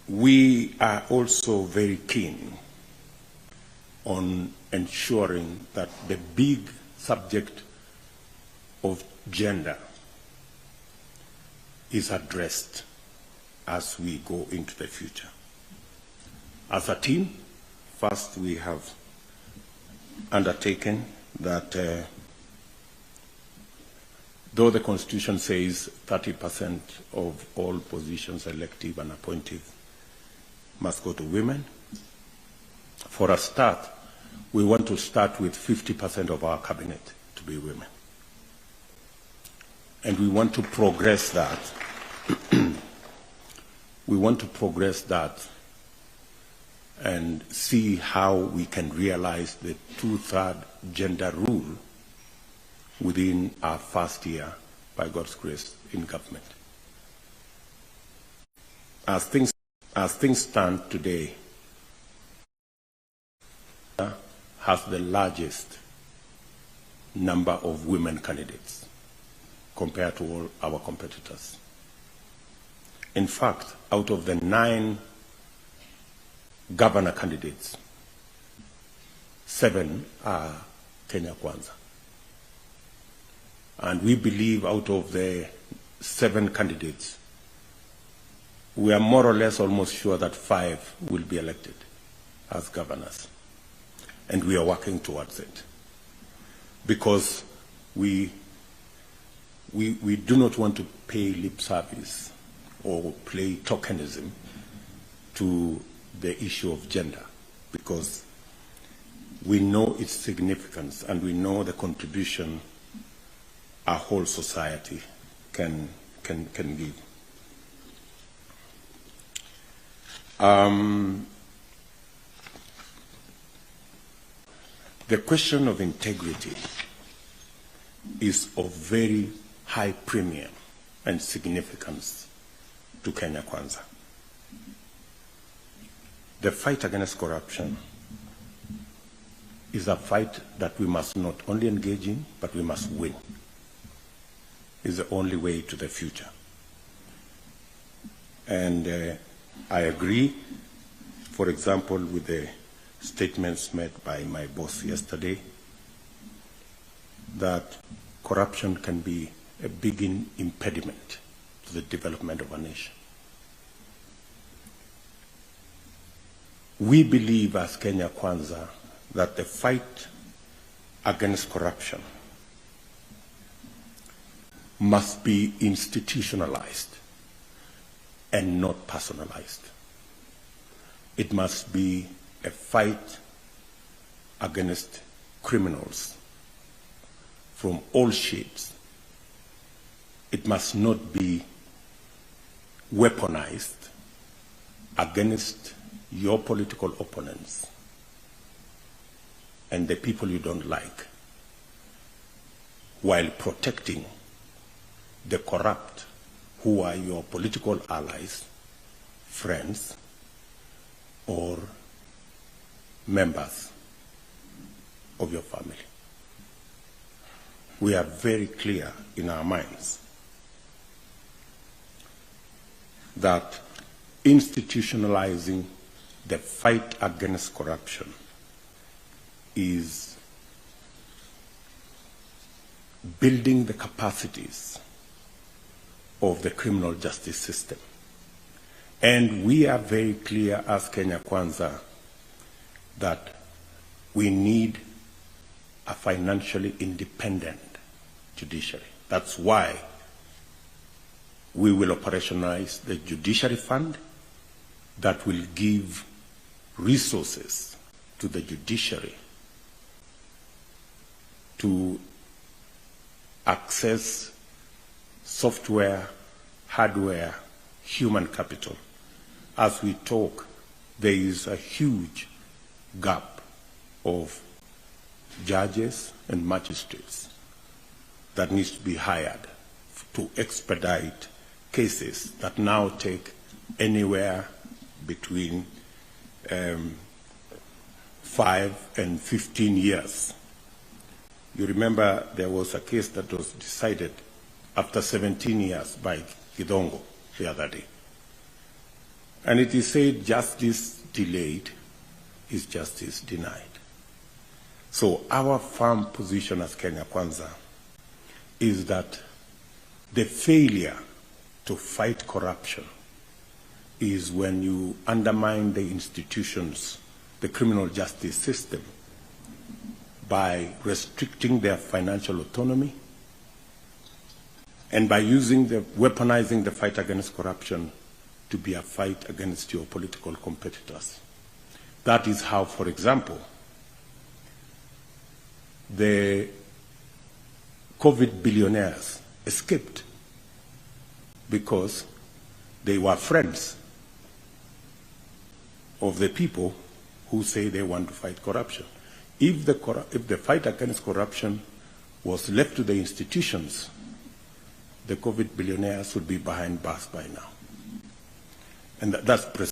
We are also very keen on ensuring that the big subject of gender is addressed as we go into the future. As a team, first we have undertaken that though the Constitution says 30% of all positions, elective and appointive, must go to women, for a start, we want to start with 50% of our cabinet to be women. And we want to progress that. We want to progress that and see how we can realize the 2/3 gender rule within our first year, by God's grace, in government. As things stand today, has the largest number of women candidates compared to all our competitors. In fact, out of the 9 governor candidates, 7 are Kenya Kwanza. And we believe out of the 7 candidates, we are more or less almost sure that 5 will be elected as governors. And we are working towards it. Because we do not want to pay lip service or play tokenism to the issue of gender, because we know its significance and we know the contribution our whole society can give. The question of integrity is of very high premium and significance to Kenya Kwanza. The fight against corruption is a fight that we must not only engage in, but we must win. It's the only way to the future. And I agree, for example, with the statements made by my boss yesterday, that corruption can be a big impediment to the development of a nation. We believe as Kenya Kwanza that the fight against corruption must be institutionalized and not personalized. It must be a fight against criminals from all shapes. It must not be weaponized against your political opponents and the people you don't like, while protecting the corrupt who are your political allies, friends, or members of your family. We are very clear in our minds that institutionalizing the fight against corruption is building the capacities of the criminal justice system. And we are very clear as Kenya Kwanza that we need a financially independent judiciary. That's why we will operationalize the judiciary fund that will give resources to the judiciary to access software, hardware, human capital. As we talk, there is a huge gap of judges and magistrates that needs to be hired to expedite cases that now take anywhere between 5 and 15 years. You remember there was a case that was decided after 17 years by Kidongo the other day. And it is said justice delayed is justice denied. So our firm position as Kenya Kwanza is that the failure to fight corruption is when you undermine the institutions, the criminal justice system, by restricting their financial autonomy and by weaponizing the fight against corruption to be a fight against your political competitors. That is how, for example, the COVID billionaires escaped, because they were friends of the people who say they want to fight corruption. If the fight against corruption was left to the institutions, the COVID billionaires would be behind bars by now. And that's